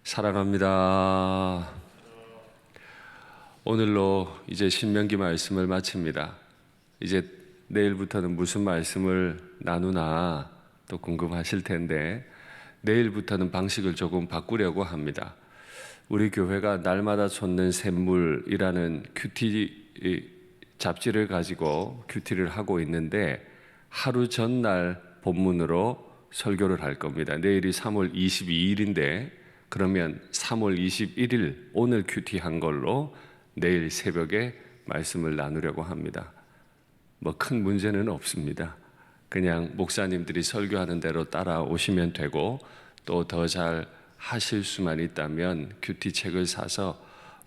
사랑합니다. 오늘로 이제 신명기 말씀을 마칩니다. 이제 내일부터는 무슨 말씀을 나누나 또 궁금하실 텐데 내일부터는 방식을 조금 바꾸려고 합니다. 우리 교회가 날마다 솟는 샘물이라는 큐티 잡지를 가지고 큐티를 하고 있는데 하루 전날 본문으로 설교를 할 겁니다. 내일이 3월 22일인데 그러면 3월 21일 오늘 큐티한 걸로 내일 새벽에 말씀을 나누려고 합니다. 뭐 큰 문제는 없습니다. 그냥 목사님들이 설교하는 대로 따라오시면 되고 또 더 잘 하실 수만 있다면 큐티 책을 사서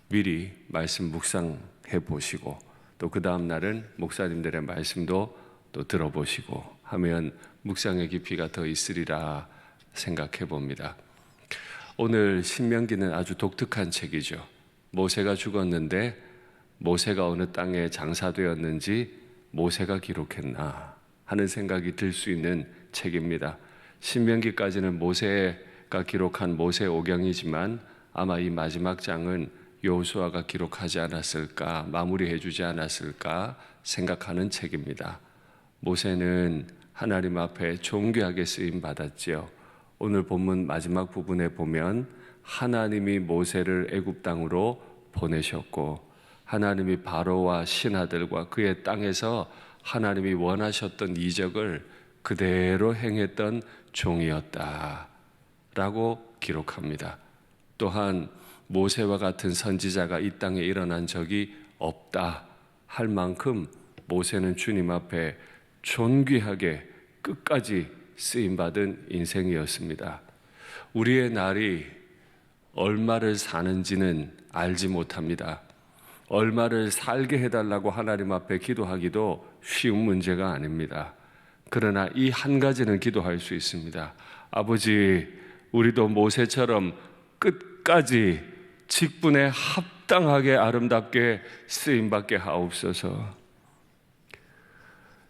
미리 말씀 묵상해 보시고 또 그 다음 날은 목사님들의 말씀도 또 들어보시고 하면 묵상의 깊이가 더 있으리라 생각해 봅니다. 오늘 신명기는 아주 독특한 책이죠. 모세가 죽었는데 모세가 어느 땅에 장사되었는지 모세가 기록했나 하는 생각이 들 수 있는 책입니다. 신명기까지는 모세가 기록한 모세오경이지만 아마 이 마지막 장은 여호수아가 기록하지 않았을까, 마무리해 주지 않았을까 생각하는 책입니다. 모세는 하나님 앞에 존귀하게 쓰임 받았지요. 오늘 본문 마지막 부분에 보면 하나님이 모세를 애굽 땅으로 보내셨고 하나님이 바로와 신하들과 그의 땅에서 하나님이 원하셨던 이적을 그대로 행했던 종이었다 라고 기록합니다. 또한 모세와 같은 선지자가 이 땅에 일어난 적이 없다 할 만큼 모세는 주님 앞에 존귀하게 끝까지 쓰임받은 인생이었습니다. 우리의 날이 얼마를 사는지는 알지 못합니다. 얼마를 살게 해달라고 하나님 앞에 기도하기도 쉬운 문제가 아닙니다. 그러나 이 한 가지는 기도할 수 있습니다. 아버지, 우리도 모세처럼 끝까지 직분에 합당하게 아름답게 쓰임받게 하옵소서.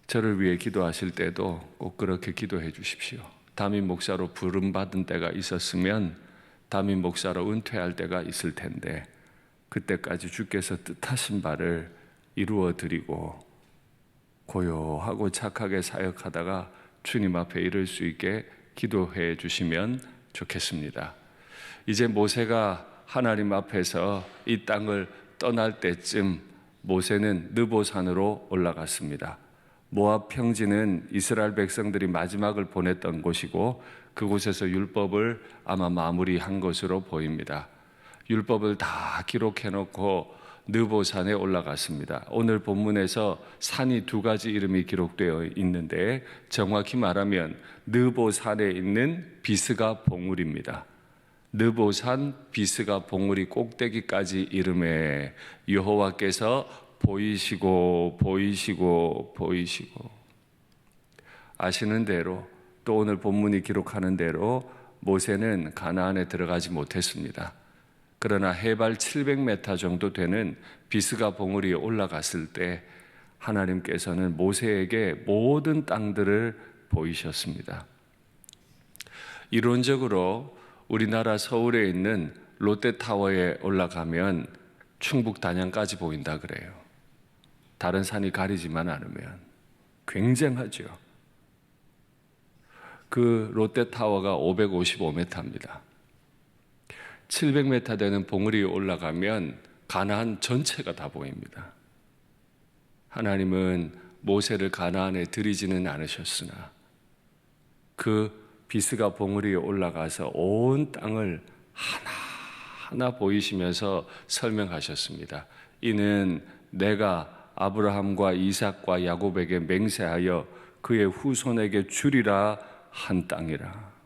저를 위해 기도하실 때도 꼭 그렇게 기도해 주십시오. 담임 목사로 부름받은 때가 있었으면 담임 목사로 은퇴할 때가 있을 텐데 그때까지 주께서 뜻하신 바를 이루어 드리고 고요하고 착하게 사역하다가 주님 앞에 이를 수 있게 기도해 주시면 좋겠습니다. 이제 모세가 하나님 앞에서 이 땅을 떠날 때쯤 모세는 느보산으로 올라갔습니다. 모압 평지는 이스라엘 백성들이 마지막을 보냈던 곳이고 그곳에서 율법을 아마 마무리한 것으로 보입니다. 율법을 다 기록해 놓고 느보산에 올라갔습니다. 오늘 본문에서 산이 두 가지 이름이 기록되어 있는데 정확히 말하면 느보산에 있는 비스가 봉우리입니다. 느보산 비스가 봉우리 꼭대기까지 이름에 여호와께서 보이시고 아시는 대로 또 오늘 본문이 기록하는 대로 모세는 가나안에 들어가지 못했습니다. 그러나 해발 700m 정도 되는 비스가 봉우리에 올라갔을 때 하나님께서는 모세에게 모든 땅들을 보이셨습니다. 이론적으로 우리나라 서울에 있는 롯데타워에 올라가면 충북 단양까지 보인다 그래요. 다른 산이 가리지만 않으면 굉장하죠. 그 롯데타워가 555m입니다. 700m 되는 봉우리에 올라가면 가나안 전체가 다 보입니다. 하나님은 모세를 가나안에 들이지는 않으셨으나 그 비스가 봉우리에 올라가서 온 땅을 하나하나 보이시면서 설명하셨습니다. 이는 내가 아브라함과 이삭과 야곱에게 맹세하여 그의 후손에게 주리라 한 땅이라.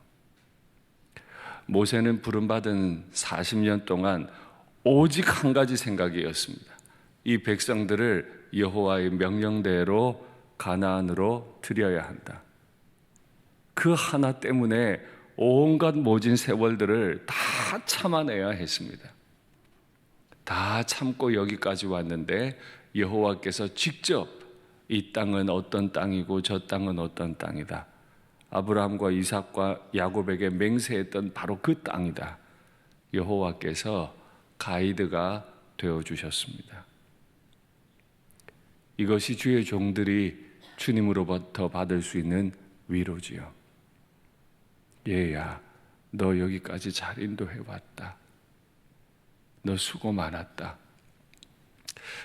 모세는 부름받은 40년 동안 오직 한 가지 생각이었습니다. 이 백성들을 여호와의 명령대로 가나안으로 들여야 한다. 그 하나 때문에 온갖 모진 세월들을 다 참아내야 했습니다. 다 참고 여기까지 왔는데 여호와께서 직접 이 땅은 어떤 땅이고 저 땅은 어떤 땅이다. 아브라함과 이삭과 야곱에게 맹세했던 바로 그 땅이다. 여호와께서 가이드가 되어 주셨습니다. 이것이 주의 종들이 주님으로부터 받을 수 있는 위로지요. 얘야, 너 여기까지 잘 인도해 왔다. 너 수고 많았다.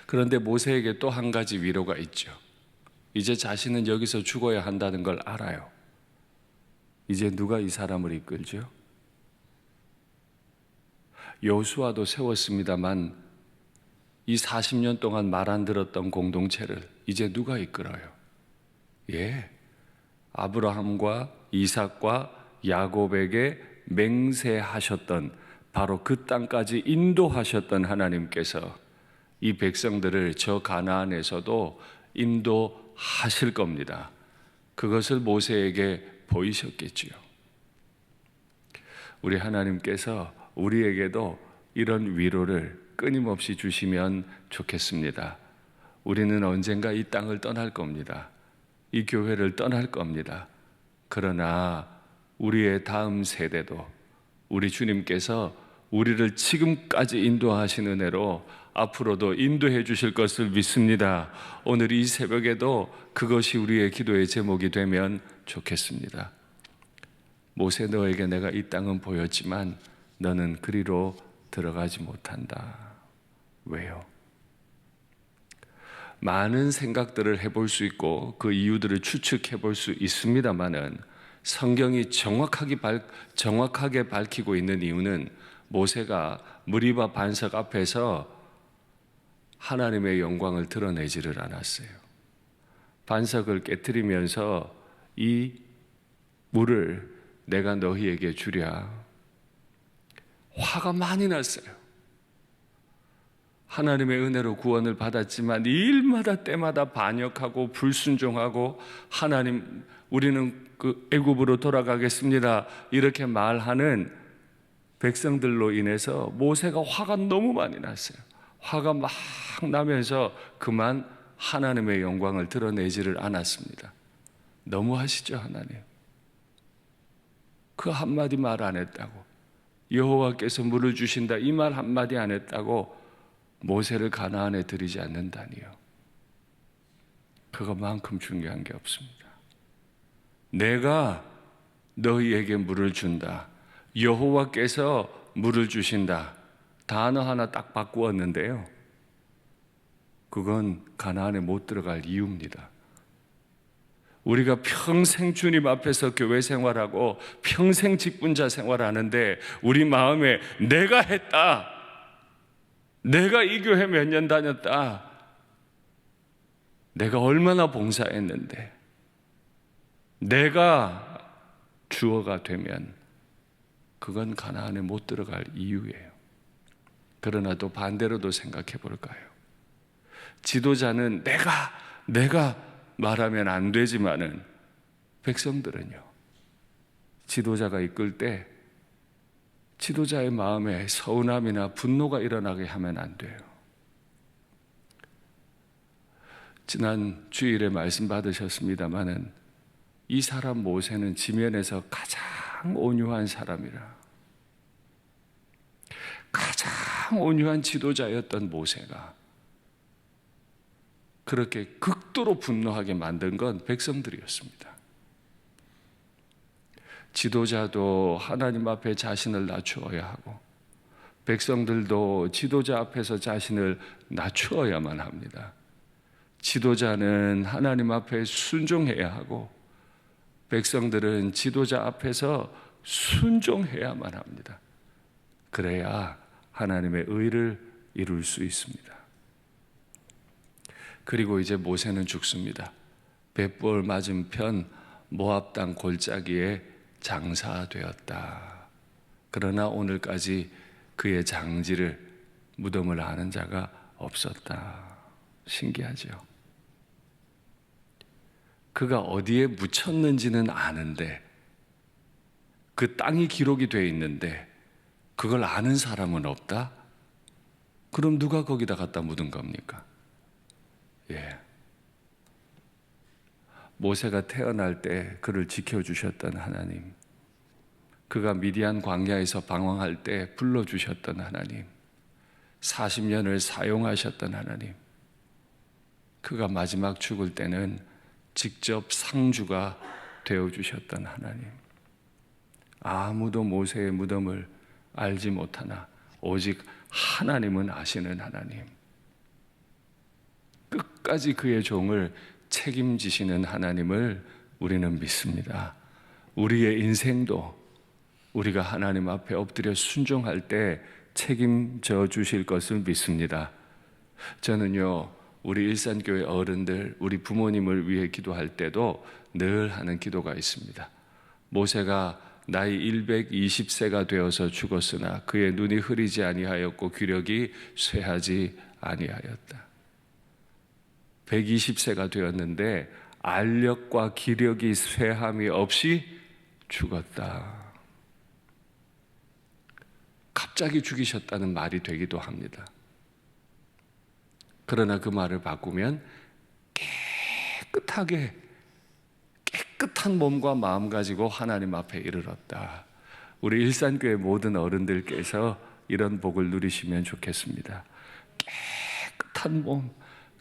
그런데 모세에게 또 한 가지 위로가 있죠. 이제 자신은 여기서 죽어야 한다는 걸 알아요. 이제 누가 이 사람을 이끌죠? 여호수아도 세웠습니다만 이 40년 동안 말 안 들었던 공동체를 이제 누가 이끌어요? 아브라함과 이삭과 야곱에게 맹세하셨던, 바로 그 땅까지 인도하셨던 하나님께서 이 백성들을 저 가나안에서도 인도하실 겁니다. 그것을 모세에게 보이셨겠지요. 우리 하나님께서 우리에게도 이런 위로를 끊임없이 주시면 좋겠습니다. 우리는 언젠가 이 땅을 떠날 겁니다. 이 교회를 떠날 겁니다. 그러나 우리의 다음 세대도 우리 주님께서 우리를 지금까지 인도하신 은혜로 앞으로도 인도해 주실 것을 믿습니다. 오늘 이 새벽에도 그것이 우리의 기도의 제목이 되면 좋겠습니다. 모세, 너에게 내가 이 땅은 보였지만 너는 그리로 들어가지 못한다. 왜요? 많은 생각들을 해볼 수 있고 그 이유들을 추측해 볼 수 있습니다만은 성경이 정확하게 밝히고 있는 이유는 모세가 무리바 반석 앞에서 하나님의 영광을 드러내지를 않았어요. 반석을 깨뜨리면서 이 물을 내가 너희에게 주랴. 화가 많이 났어요. 하나님의 은혜로 구원을 받았지만 일마다 때마다 반역하고 불순종하고 하나님, 우리는 그 애굽으로 돌아가겠습니다, 이렇게 말하는 백성들로 인해서 모세가 화가 너무 많이 났어요. 화가 막 나면서 그만 하나님의 영광을 드러내지를 않았습니다. 너무하시죠, 하나님? 그 한마디 말 안 했다고, 여호와께서 물을 주신다 이 말 한마디 안 했다고 모세를 가나안에 들이지 않는다니요. 그것만큼 중요한 게 없습니다. 내가 너희에게 물을 준다, 여호와께서 물을 주신다, 단어 하나 딱 바꾸었는데요, 그건 가나안에 못 들어갈 이유입니다. 우리가 평생 주님 앞에서 교회 생활하고 평생 직분자 생활하는데 우리 마음에 내가 했다, 내가 이 교회 몇 년 다녔다, 내가 얼마나 봉사했는데, 내가 주어가 되면 그건 가나안에 못 들어갈 이유예요. 그러나 또 반대로도 생각해 볼까요? 지도자는 내가 말하면 안 되지만은 백성들은요, 지도자가 이끌 때 지도자의 마음에 서운함이나 분노가 일어나게 하면 안 돼요. 지난 주일에 말씀 받으셨습니다마는 이 사람 모세는 지면에서 가장 온유한 사람이라, 가장 온유한 지도자였던 모세가 그렇게 극도로 분노하게 만든 건 백성들이었습니다. 지도자도 하나님 앞에 자신을 낮추어야 하고 백성들도 지도자 앞에서 자신을 낮추어야만 합니다. 지도자는 하나님 앞에 순종해야 하고 백성들은 지도자 앞에서 순종해야만 합니다. 그래야 하나님의 의를 이룰 수 있습니다. 그리고 이제 모세는 죽습니다. 벳볼 맞은편 모압 땅 골짜기에 장사되었다. 그러나 오늘까지 그의 장지를, 무덤을 아는 자가 없었다. 신기하죠? 그가 어디에 묻혔는지는 아는데, 그 땅이 기록이 되어 있는데 그걸 아는 사람은 없다? 그럼 누가 거기다 갖다 묻은 겁니까? 모세가 태어날 때 그를 지켜주셨던 하나님, 그가 미디안 광야에서 방황할 때 불러주셨던 하나님, 40년을 사용하셨던 하나님, 그가 마지막 죽을 때는 직접 상주가 되어주셨던 하나님, 아무도 모세의 무덤을 알지 못하나 오직 하나님은 아시는 하나님, 끝까지 그의 종을 책임지시는 하나님을 우리는 믿습니다. 우리의 인생도 우리가 하나님 앞에 엎드려 순종할 때 책임져 주실 것을 믿습니다. 저는요, 우리 일산교회 어른들, 우리 부모님을 위해 기도할 때도 늘 하는 기도가 있습니다. 모세가 나이 120세가 되어서 죽었으나 그의 눈이 흐리지 아니하였고 귀력이 쇠하지 아니하였다. 120세가 되었는데 알력과 기력이 쇠함이 없이 죽었다. 갑자기 죽이셨다는 말이 되기도 합니다. 그러나 그 말을 바꾸면 깨끗한 몸과 마음 가지고 하나님 앞에 이르렀다. 우리 일산교회 모든 어른들께서 이런 복을 누리시면 좋겠습니다. 깨끗한 몸,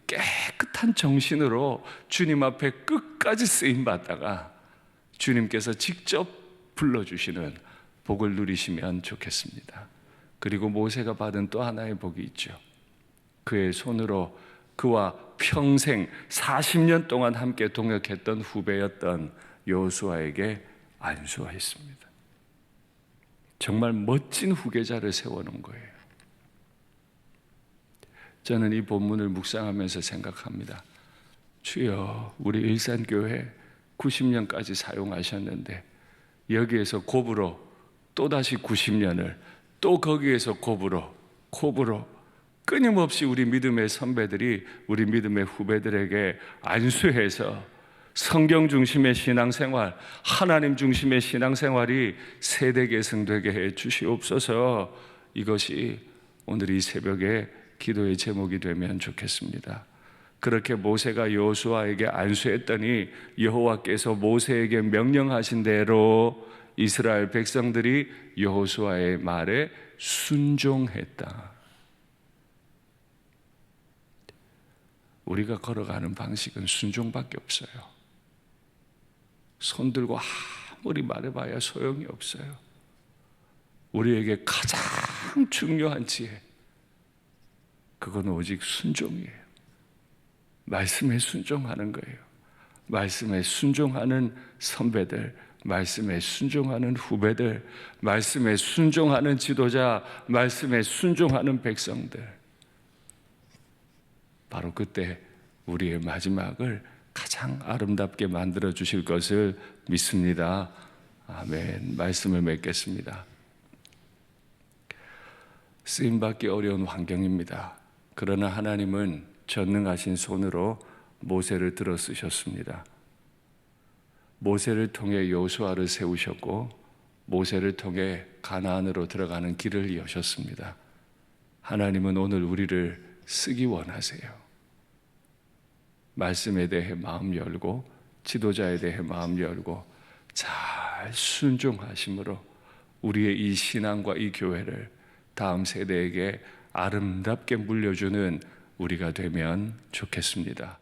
깨끗한 정신으로 주님 앞에 끝까지 쓰임받다가 주님께서 직접 불러주시는 복을 누리시면 좋겠습니다. 그리고 모세가 받은 또 하나의 복이 있죠. 그의 손으로 그와 평생 40년 동안 함께 동역했던 후배였던 여호수아에게 안수하였습니다. 정말 멋진 후계자를 세워놓은 거예요. 저는 이 본문을 묵상하면서 생각합니다. 주여, 우리 일산교회 90년까지 사용하셨는데 여기에서 곱으로 또다시 90년을 또 거기에서 곱으로 끊임없이 우리 믿음의 선배들이 우리 믿음의 후배들에게 안수해서 성경 중심의 신앙생활, 하나님 중심의 신앙생활이 세대 계승되게 해 주시옵소서. 이것이 오늘 이 새벽에 기도의 제목이 되면 좋겠습니다. 그렇게 모세가 여호수아에게 안수했더니 여호와께서 모세에게 명령하신 대로 이스라엘 백성들이 여호수아의 말에 순종했다. 우리가 걸어가는 방식은 순종밖에 없어요. 손 들고 아무리 말해봐야 소용이 없어요. 우리에게 가장 중요한 지혜, 그건 오직 순종이에요. 말씀에 순종하는 거예요. 말씀에 순종하는 선배들, 말씀에 순종하는 후배들, 말씀에 순종하는 지도자, 말씀에 순종하는 백성들. 바로 그때 우리의 마지막을 가장 아름답게 만들어 주실 것을 믿습니다. 아멘. 말씀을 맺겠습니다. 쓰임받기 어려운 환경입니다. 그러나 하나님은 전능하신 손으로 모세를 들어 쓰셨습니다. 모세를 통해 여호수아를 세우셨고 모세를 통해 가나안으로 들어가는 길을 여셨습니다. 하나님은 오늘 우리를 쓰기 원하세요. 말씀에 대해 마음 열고 지도자에 대해 마음 열고 잘 순종하심으로 우리의 이 신앙과 이 교회를 다음 세대에게 아름답게 물려주는 우리가 되면 좋겠습니다.